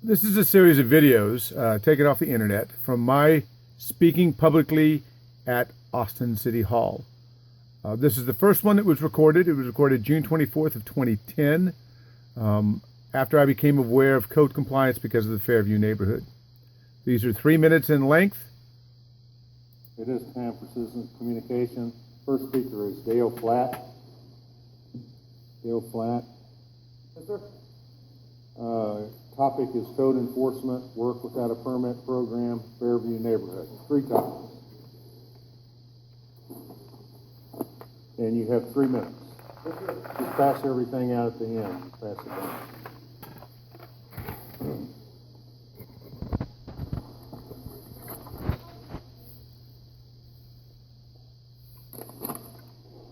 This is a series of videos taken off the internet from my speaking publicly at Austin City Hall. This is the first one that was recorded. It was recorded June 24th of 2010, after I became aware of code compliance because of the Fairview neighborhood. These are 3 minutes in length. It is time for citizen communication. First speaker is Dale Flatt. Dale Flatt. Yes, sir. Topic is code enforcement, work without a permit program, Fairview neighborhood. 3 topics. And you have 3 minutes. Yes, sir. Just pass everything out at the end. Pass it down.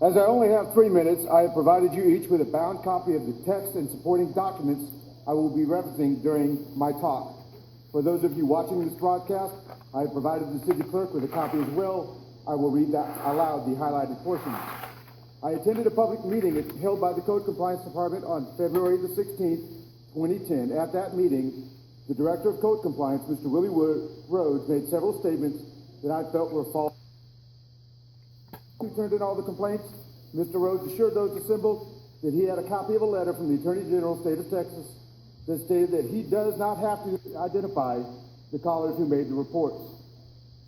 As I only have 3 minutes, I have provided you each with a bound copy of the text and supporting documents I will be referencing during my talk. For those of you watching this broadcast, I have provided the city clerk with a copy as well. I will read that aloud, the highlighted portions. I attended a public meeting held by the Code Compliance Department on February the 16th, 2010. At that meeting, the Director of Code Compliance, Mr. Willie Rhodes, made several statements that I felt were false. Who turned in all the complaints? Mr. Rhodes assured those assembled that he had a copy of a letter from the Attorney General, State of Texas, that stated that he does not have to identify the callers who made the reports.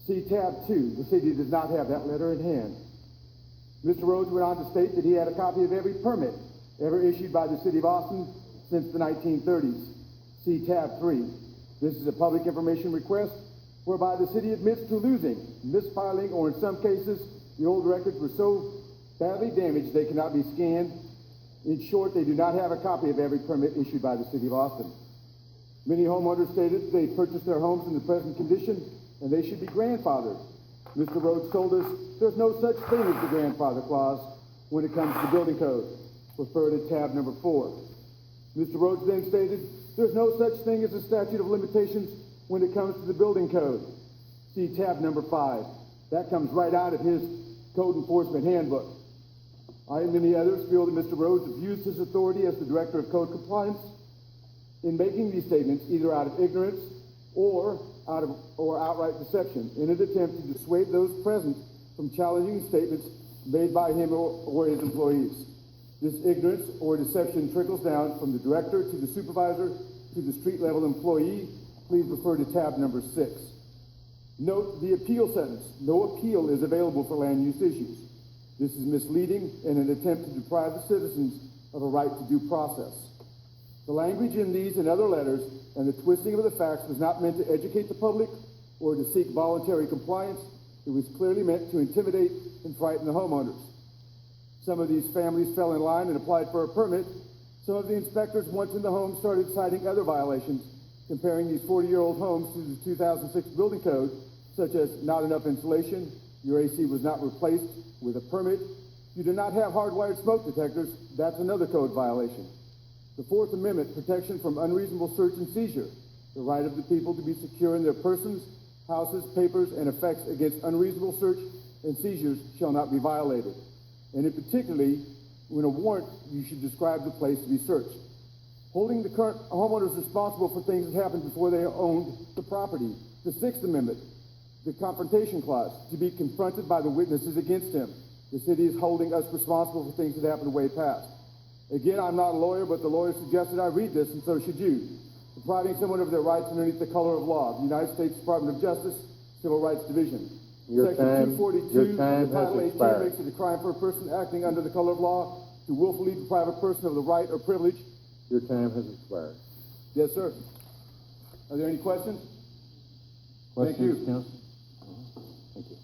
See tab 2. The city does not have that letter in hand. Mr. Rhodes went on to state that he had a copy of every permit ever issued by the City of Austin since the 1930s. See tab 3. This is a public information request whereby the city admits to losing, misfiling, or in some cases, the old records were so badly damaged they cannot be scanned. In short, they do not have a copy of every permit issued by the City of Austin. Many homeowners stated they purchased their homes in the present condition and they should be grandfathered. Mr. Rhodes told us there's no such thing as the grandfather clause when it comes to the building code. Refer to tab number 4. Mr. Rhodes then stated there's no such thing as a statute of limitations when it comes to the building code. See tab number 5. That comes right out of his code enforcement handbook. I and many others feel that Mr. Rhodes abused his authority as the Director of Code Compliance in making these statements either out of ignorance or outright deception in an attempt to dissuade those present from challenging statements made by him or his employees. This ignorance or deception trickles down from the director to the supervisor to the street level employee. Please refer to tab number 6. Note the appeal sentence. No appeal is available for land use issues. This is misleading and an attempt to deprive the citizens of a right to due process. The language in these and other letters and the twisting of the facts was not meant to educate the public or to seek voluntary compliance. It was clearly meant to intimidate and frighten the homeowners. Some of these families fell in line and applied for a permit. Some of the inspectors, once in the home, started citing other violations, comparing these 40-year-old homes to the 2006 building code, such as not enough insulation, your AC was not replaced with a permit, you do not have hardwired smoke detectors, that's another code violation. The Fourth Amendment, protection from unreasonable search and seizure, the right of the people to be secure in their persons, houses, papers, and effects against unreasonable search and seizures shall not be violated. And in particularly, when a warrant, you should describe the place to be searched. Holding the current homeowners responsible for things that happened before they owned the property. The Sixth Amendment, the confrontation clause, to be confronted by the witnesses against him. The city is holding us responsible for things that happened way past. Again, I'm not a lawyer, but the lawyer suggested I read this, and so should you. Depriving someone of their rights underneath the color of law. The United States Department of Justice, Civil Rights Division. Section 242 of the Title 18 makes it a crime for a person acting under the color of law to willfully deprive a person of the right or privilege. Your time has expired. Yes, sir. Are there any questions? Questions, Thank you. Counsel? Thank you.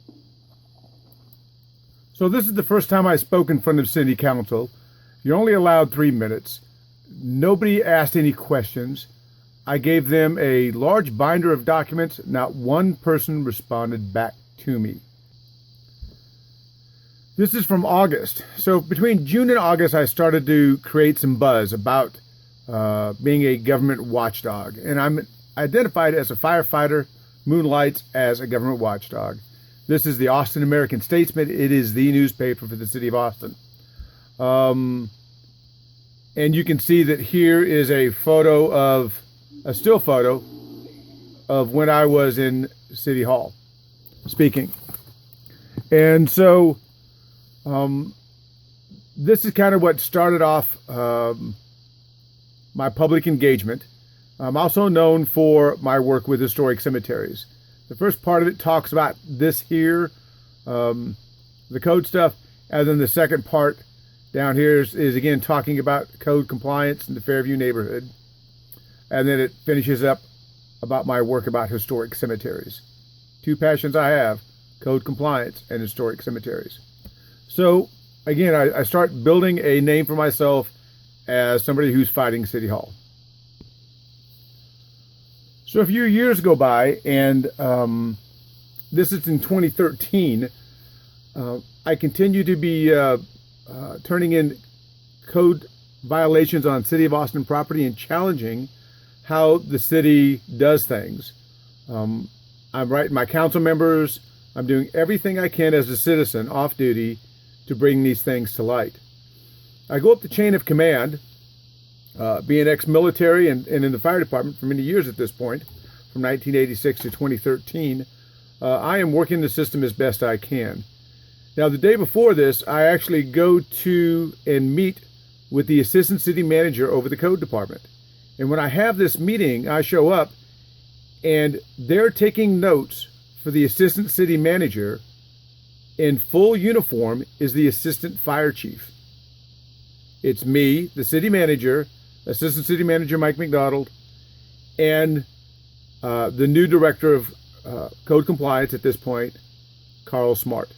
So this is the first time I spoke in front of City Council. You're only allowed 3 minutes. Nobody asked any questions. I gave them a large binder of documents. Not one person responded back to me. This is from August. So between June and August, I started to create some buzz about being a government watchdog. And I'm identified as a firefighter, moonlights as a government watchdog. This is the Austin American-Statesman. It is the newspaper for the city of Austin. And you can see that here is a photo of a still photo of when I was in City Hall speaking. And so this is kind of what started off my public engagement. I'm also known for my work with historic cemeteries. The first part of it talks about this here, the code stuff, and then the second part down here is again talking about code compliance in the Fairview neighborhood. And then it finishes up about my work about historic cemeteries. Two passions I have: code compliance and historic cemeteries. So again, I start building a name for myself as somebody who's fighting City Hall. So a few years go by, and this is in 2013. I continue to be turning in code violations on City of Austin property and challenging how the city does things. I'm writing my council members. I'm doing everything I can as a citizen off duty to bring these things to light. I go up the chain of command, being ex-military and in the fire department for many years at this point, from 1986 to 2013. I am working the system as best I can. Now, the day before this, I actually go to and meet with the assistant city manager over the code department. And when I have this meeting, I show up and they're taking notes for the assistant city manager. In full uniform is the assistant fire chief. It's me, the city manager, assistant city manager Mike McDonald, and the new director of code compliance at this point, Carl Smart.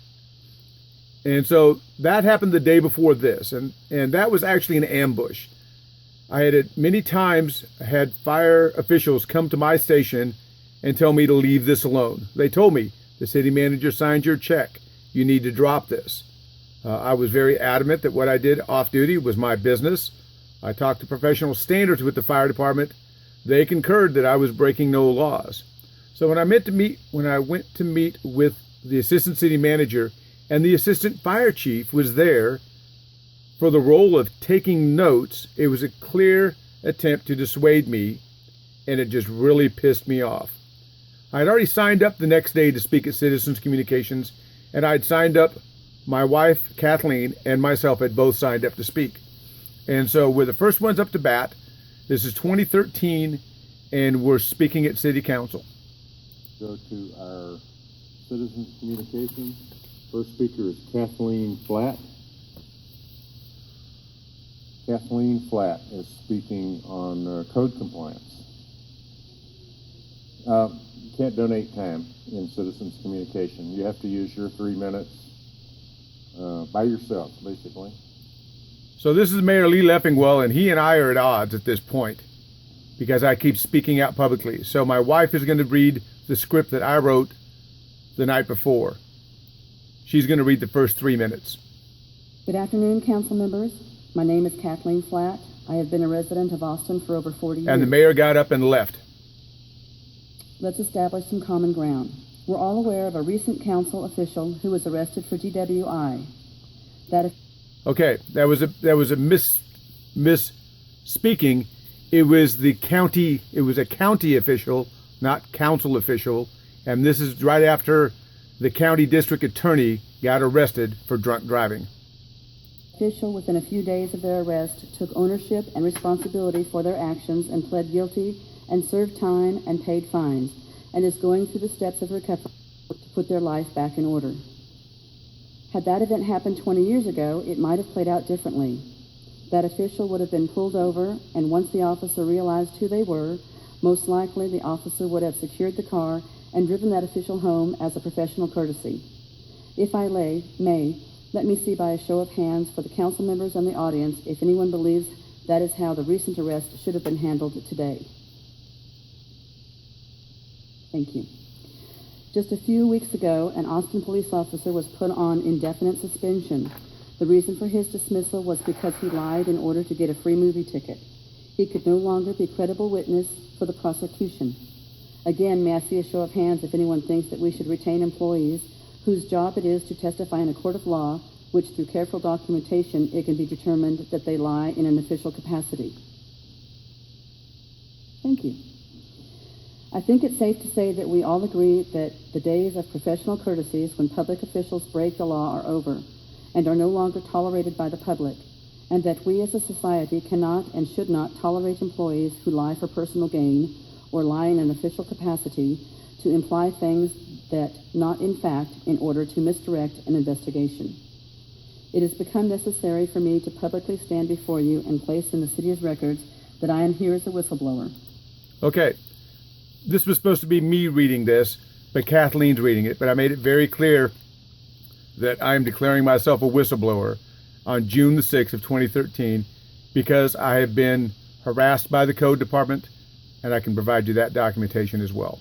And so that happened the day before this, and that was actually an ambush. I had many times had fire officials come to my station and tell me to leave this alone. They told me, the city manager signed your check. You need to drop this. I was very adamant that what I did off duty was my business. I talked to professional standards with the fire department. They concurred that I was breaking no laws. So when I went to meet with the assistant city manager, and the assistant fire chief was there for the role of taking notes, it was a clear attempt to dissuade me, and it just really pissed me off. I had already signed up the next day to speak at Citizens Communications, and I'd signed up, my wife, Kathleen, and myself had both signed up to speak. And so we're the first ones up to bat. This is 2013, and we're speaking at City Council. Go to our Citizens Communications. First speaker is Kathleen Flatt. Kathleen Flatt is speaking on code compliance. You can't donate time in Citizens Communication. You have to use your 3 minutes by yourself, basically. So this is Mayor Lee Leffingwell, and he and I are at odds at this point because I keep speaking out publicly. So my wife is going to read the script that I wrote the night before. She's going to read the first 3 minutes. Good afternoon, council members. My name is Kathleen Flatt. I have been a resident of Austin for over 40 years. And the mayor got up and left. Let's establish some common ground. We're all aware of a recent council official who was arrested for DWI. Okay, that was a misspeaking. It was a county official, not council official, and this is right after the county district attorney got arrested for drunk driving. Official, within a few days of their arrest, took ownership and responsibility for their actions and pled guilty and served time and paid fines, and is going through the steps of recovery to put their life back in order. Had that event happened 20 years ago, it might have played out differently. That official would have been pulled over, and once the officer realized who they were, most likely the officer would have secured the car and driven that official home as a professional courtesy. If I may, let me see by a show of hands for the council members and the audience if anyone believes that is how the recent arrest should have been handled today. Thank you. Just a few weeks ago, an Austin police officer was put on indefinite suspension. The reason for his dismissal was because he lied in order to get a free movie ticket. He could no longer be credible witness for the prosecution. Again, may I see a show of hands if anyone thinks that we should retain employees whose job it is to testify in a court of law, which through careful documentation it can be determined that they lie in an official capacity. Thank you. I think it's safe to say that we all agree that the days of professional courtesies when public officials break the law are over and are no longer tolerated by the public, and that we as a society cannot and should not tolerate employees who lie for personal gain or lie in an official capacity to imply things that not in fact in order to misdirect an investigation. It has become necessary for me to publicly stand before you and place in the city's records that I am here as a whistleblower. Okay, this was supposed to be me reading this, but Kathleen's reading it, but I made it very clear that I am declaring myself a whistleblower on June the 6th of 2013 because I have been harassed by the code department, and I can provide you that documentation as well.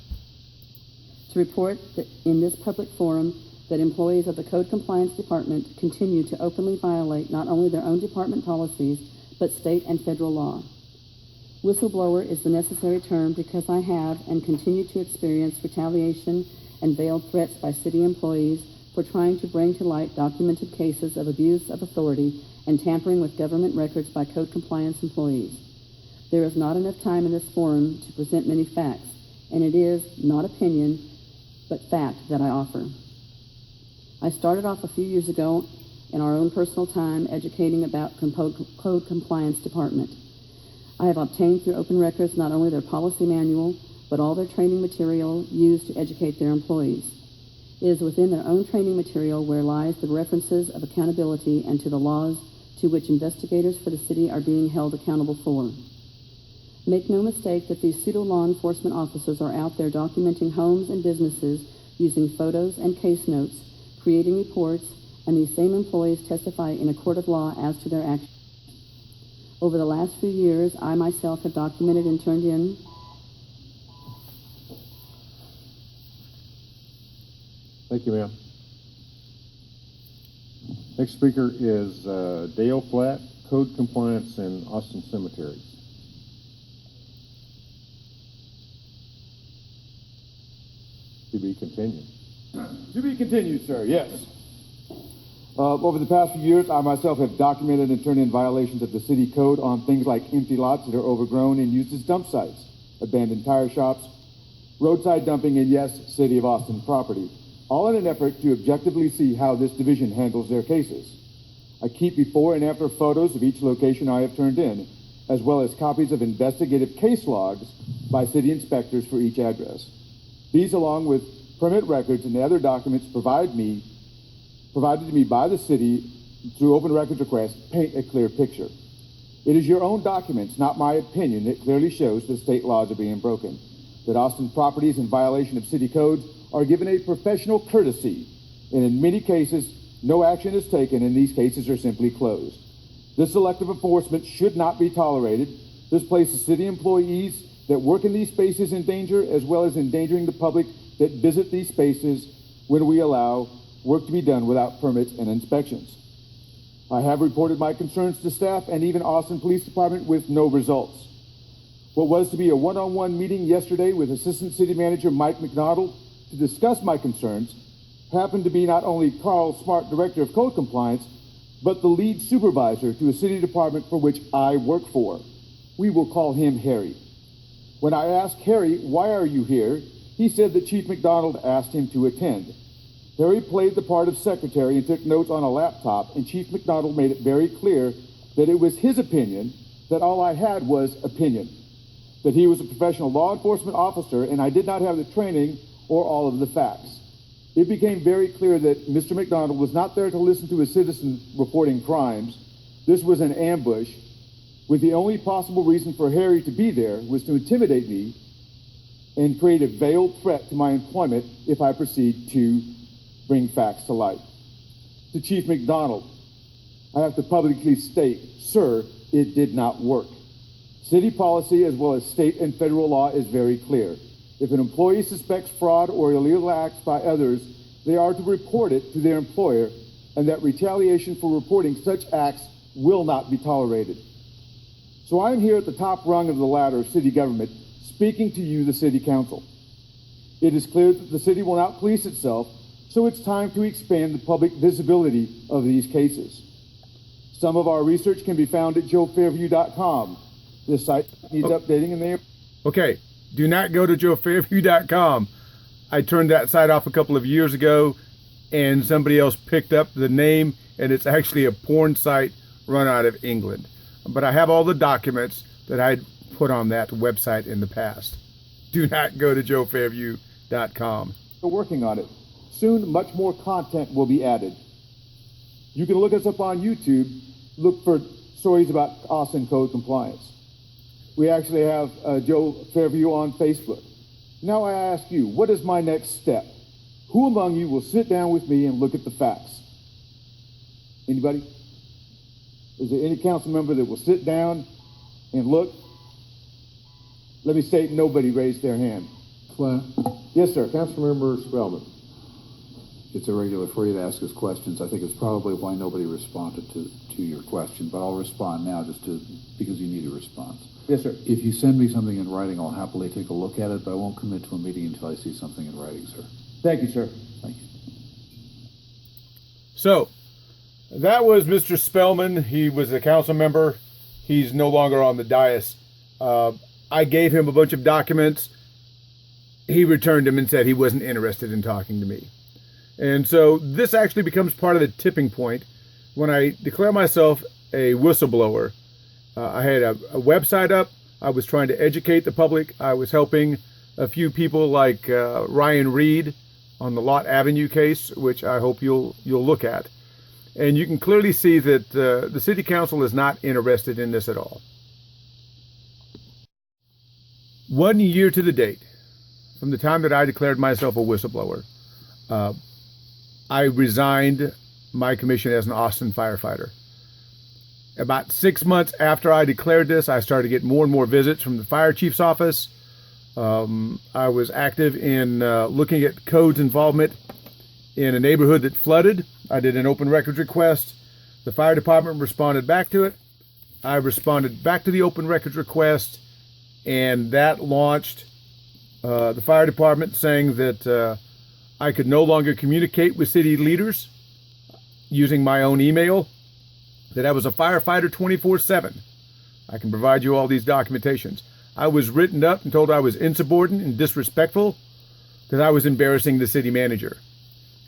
To report that in this public forum that employees of the Code Compliance Department continue to openly violate not only their own department policies, but state and federal law. Whistleblower is the necessary term because I have and continue to experience retaliation and veiled threats by city employees for trying to bring to light documented cases of abuse of authority and tampering with government records by code compliance employees. There is not enough time in this forum to present many facts, and it is not opinion, but fact that I offer. I started off a few years ago in our own personal time educating about Code Compliance Department. I have obtained through open records not only their policy manual, but all their training material used to educate their employees. It is within their own training material where lies the references of accountability and to the laws to which investigators for the city are being held accountable for. Make no mistake that these pseudo-law enforcement officers are out there documenting homes and businesses using photos and case notes, creating reports, and these same employees testify in a court of law as to their actions. Over the last few years, I myself have documented and turned in Thank you, ma'am. Next speaker is Dale Flatt, Code Compliance in Austin Cemeteries. To be continued. To be continued, sir, yes. Over the past few years, I myself have documented and turned in violations of the city code on things like empty lots that are overgrown and used as dump sites, abandoned tire shops, roadside dumping, and yes, City of Austin property, all in an effort to objectively see how this division handles their cases. I keep before and after photos of each location I have turned in, as well as copies of investigative case logs by city inspectors for each address. These, along with permit records and the other documents provided to me by the city through open records requests, paint a clear picture. It is your own documents, not my opinion, that clearly shows that state laws are being broken, that Austin properties in violation of city codes are given a professional courtesy, and in many cases, no action is taken, and these cases are simply closed. This selective enforcement should not be tolerated. This places city employees that work in these spaces in danger, as well as endangering the public that visit these spaces when we allow work to be done without permits and inspections. I have reported my concerns to staff and even Austin Police Department with no results. What was to be a one-on-one meeting yesterday with Assistant City Manager Mike McDonald to discuss my concerns happened to be not only Carl Smart, Director of Code Compliance, but the lead supervisor to a city department for which I work for. We will call him Harry. When I asked Harry, "Why are you here?" he said that Chief McDonald asked him to attend. Harry played the part of secretary and took notes on a laptop, and Chief McDonald made it very clear that it was his opinion that all I had was opinion, that he was a professional law enforcement officer and I did not have the training or all of the facts. It became very clear that Mr. McDonald was not there to listen to a citizen reporting crimes. This was an ambush, with the only possible reason for Harry to be there was to intimidate me and create a veiled threat to my employment if I proceed to bring facts to light. To Chief McDonald, I have to publicly state, sir, it did not work. City policy as well as state and federal law is very clear. If an employee suspects fraud or illegal acts by others, they are to report it to their employer, and that retaliation for reporting such acts will not be tolerated. So I'm here at the top rung of the ladder of city government, speaking to you, the City Council. It is clear that the city will not police itself, so it's time to expand the public visibility of these cases. Some of our research can be found at joefairview.com. This site needs updating, and they are Okay, do not go to joefairview.com. I turned that site off a couple of years ago, and somebody else picked up the name, and it's actually a porn site run out of England. But I have all the documents that I put on that website in the past. Do not go to joefairview.com. We're working on it. Soon, much more content will be added. You can look us up on YouTube, look for stories about Austin Code compliance. We actually have Joe Fairview on Facebook. Now I ask you, what is my next step? Who among you will sit down with me and look at the facts? Anybody? Is there any council member that will sit down and look? Let me state nobody raised their hand. Flatt, Yes, sir. Councilmember Spellman. It's irregular for you to ask us questions. I think it's probably why nobody responded to your question, but I'll respond now because you need a response. Yes, sir. If you send me something in writing, I'll happily take a look at it, but I won't commit to a meeting until I see something in writing, sir. Thank you, sir. Thank you. So, that was Mr. Spellman. He was a council member. He's no longer on the dais. I gave him a bunch of documents. He returned them and said he wasn't interested in talking to me. And so this actually becomes part of the tipping point when I declare myself a whistleblower. I had a website up. I was trying to educate the public. I was helping a few people like Ryan Reed on the Lott Avenue case, which I hope you'll look at. And you can clearly see that the city council is not interested in this at all. 1 year to the date from the time that I declared myself a whistleblower, I resigned my commission as an Austin firefighter. About 6 months after I declared this, I started to get more and more visits from the fire chief's office. I was active in looking at codes involvement in a neighborhood that flooded. I did an open records request. The fire department responded back to it. I responded back to the open records request, and that launched the fire department saying that I could no longer communicate with city leaders using my own email, that I was a firefighter 24/7. I can provide you all these documentations. I was written up and told I was insubordinate and disrespectful because I was embarrassing the city manager.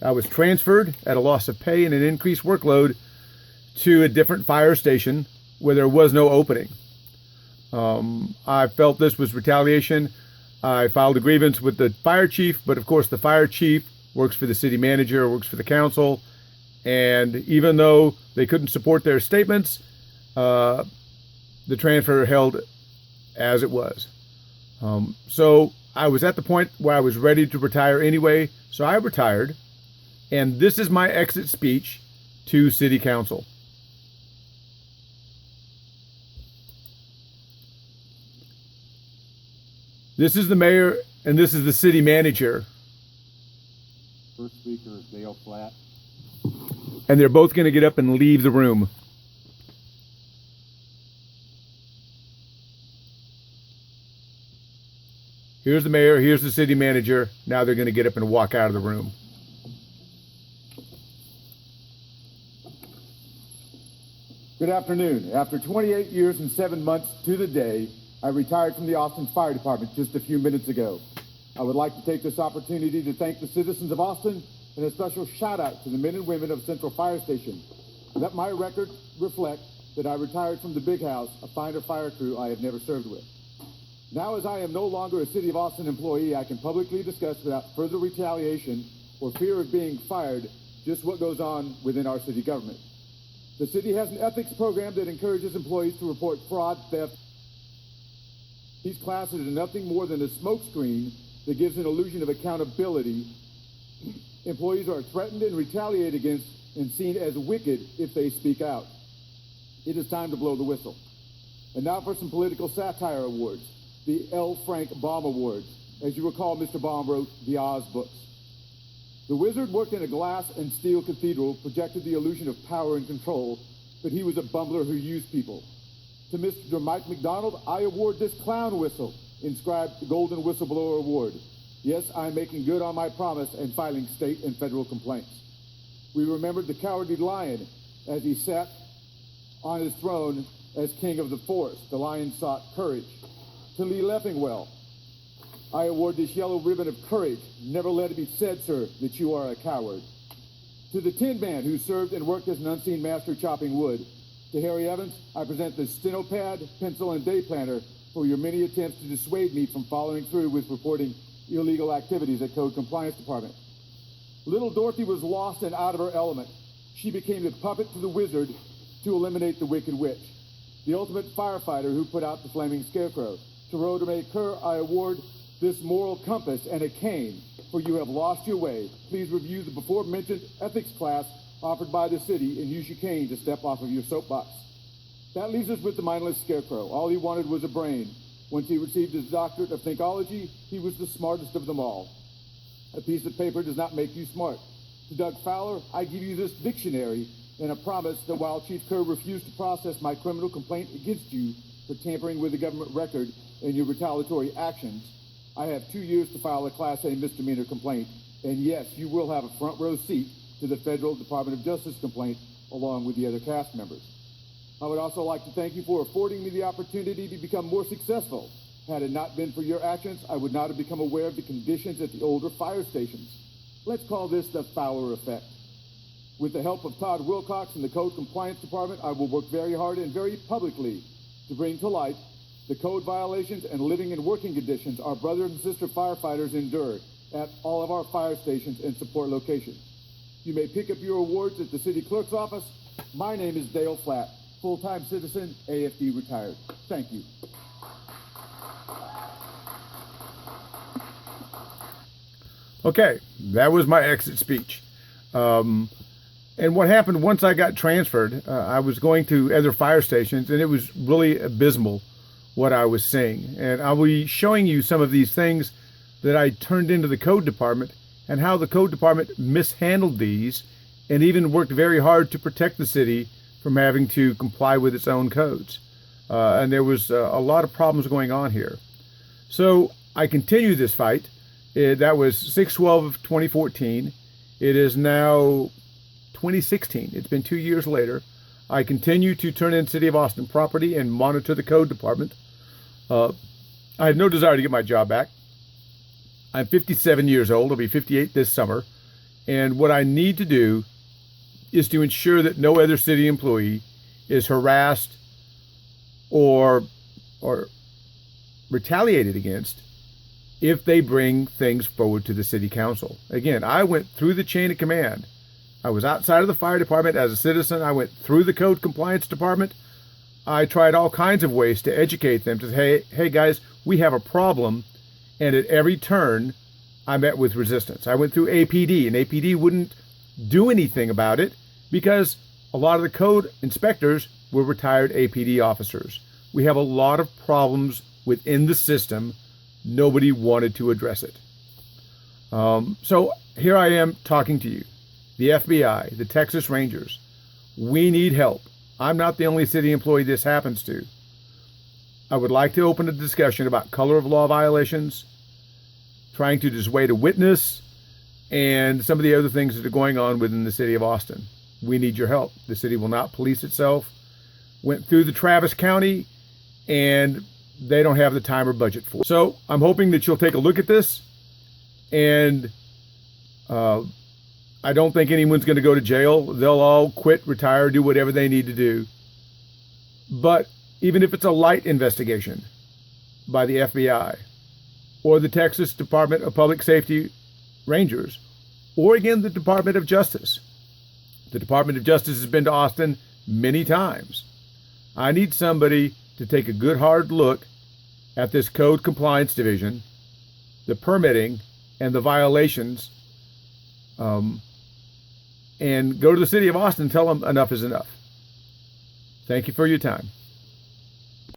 I was transferred at a loss of pay and an increased workload to a different fire station where there was no opening. I felt this was retaliation. I filed a grievance with the fire chief, but of course the fire chief works for the city manager, works for the council, and even though they couldn't support their statements, the transfer held as it was. So I was at the point where I was ready to retire anyway, so I retired, and this is my exit speech to city council. This is the mayor, and this is the city manager. First speaker is Dale Flatt. And they're both going to get up and leave the room. Here's the mayor, here's the city manager. Now they're going to get up and walk out of the room. Good afternoon. After 28 years and 7 months to the day, I retired from the Austin Fire Department just a few minutes ago. I would like to take this opportunity to thank the citizens of Austin and a special shout out to the men and women of Central Fire Station. Let my record reflect that I retired from the Big House, a finer fire crew I have never served with. Now, as I am no longer a City of Austin employee, I can publicly discuss without further retaliation or fear of being fired just what goes on within our city government. The city has an ethics program that encourages employees to report fraud, theft. These classes are nothing more than a smokescreen that gives an illusion of accountability. Employees are threatened and retaliated against and seen as wicked if they speak out. It is time to blow the whistle. And now for some political satire awards. The L. Frank Baum Awards. As you recall, Mr. Baum wrote the Oz books. The wizard worked in a glass and steel cathedral, projected the illusion of power and control, but he was a bumbler who used people. To Mr. Mike McDonald, I award this clown whistle, inscribed the Golden Whistleblower Award. Yes, I'm making good on my promise and filing state and federal complaints. We remembered the cowardly lion as he sat on his throne as king of the forest. The lion sought courage. To Lee Leffingwell, I award this yellow ribbon of courage. Never let it be said, sir, that you are a coward. To the Tin Man, who served and worked as an unseen master chopping wood. To Harry Evans, I present the steno pad, pencil, and day planner for your many attempts to dissuade me from following through with reporting illegal activities at Code Compliance Department. Little Dorothy was lost and out of her element. She became the puppet to the wizard to eliminate the Wicked Witch, the ultimate firefighter who put out the flaming scarecrow. To Rhoda May Kerr, I award this moral compass and a cane, for you have lost your way. Please review the before-mentioned ethics class offered by the city and use your cane to step off of your soapbox. That leaves us with the mindless scarecrow. All he wanted was a brain. Once he received his doctorate of thinkology, he was the smartest of them all. A piece of paper does not make you smart. To Doug Fowler, I give you this dictionary and a promise that while Chief Kerr refused to process my criminal complaint against you for tampering with the government record and your retaliatory actions, I have 2 years to file a Class A misdemeanor complaint. And yes, you will have a front row seat to the Federal Department of Justice complaint along with the other cast members. I would also like to thank you for affording me the opportunity to become more successful. Had it not been for your actions, I would not have become aware of the conditions at the older fire stations. Let's call this the Fowler effect. With the help of Todd Wilcox and the Code Compliance Department, I will work very hard and very publicly to bring to light the code violations and living and working conditions our brother and sister firefighters endure at all of our fire stations and support locations. You may pick up your awards at the city clerk's office. My name is Dale Flatt, full-time citizen, AFD retired. Thank you. Okay, that was my exit speech. And what happened once I got transferred, I was going to other fire stations, and it was really abysmal what I was seeing. And I'll be showing you some of these things that I turned into the code department and how the code department mishandled these and even worked very hard to protect the city from having to comply with its own codes. And there was a lot of problems going on here. So I continue this fight. That was 6/12 of 2014. It is now 2016. It's been 2 years later. I continue to turn in City of Austin property and monitor the code department. I have no desire to get my job back. I'm 57 years old. I'll be 58 this summer. And what I need to do is to ensure that no other city employee is harassed or retaliated against if they bring things forward to the city council. Again, I went through the chain of command. I was outside of the fire department as a citizen. I went through the code compliance department. I tried all kinds of ways to educate them to say, hey guys, we have a problem. And at every turn, I met with resistance. I went through APD, and APD wouldn't do anything about it because a lot of the code inspectors were retired APD officers. We have a lot of problems within the system. Nobody wanted to address it. So here I am talking to you. The FBI, the Texas Rangers, we need help. I'm not the only city employee this happens to. I would like to open a discussion about color of law violations, trying to dissuade a witness, and some of the other things that are going on within the city of Austin. We need your help. The city will not police itself. Went through the Travis County, and they don't have the time or budget for it. So I'm hoping that you'll take a look at this, and I don't think anyone's going to go to jail. They'll all quit, retire, do whatever they need to do. But even if it's a light investigation by the FBI or the Texas Department of Public Safety Rangers, or again, the Department of Justice. The Department of Justice has been to Austin many times. I need somebody to take a good hard look at this code compliance division, the permitting and the violations, and go to the city of Austin and tell them enough is enough. Thank you for your time.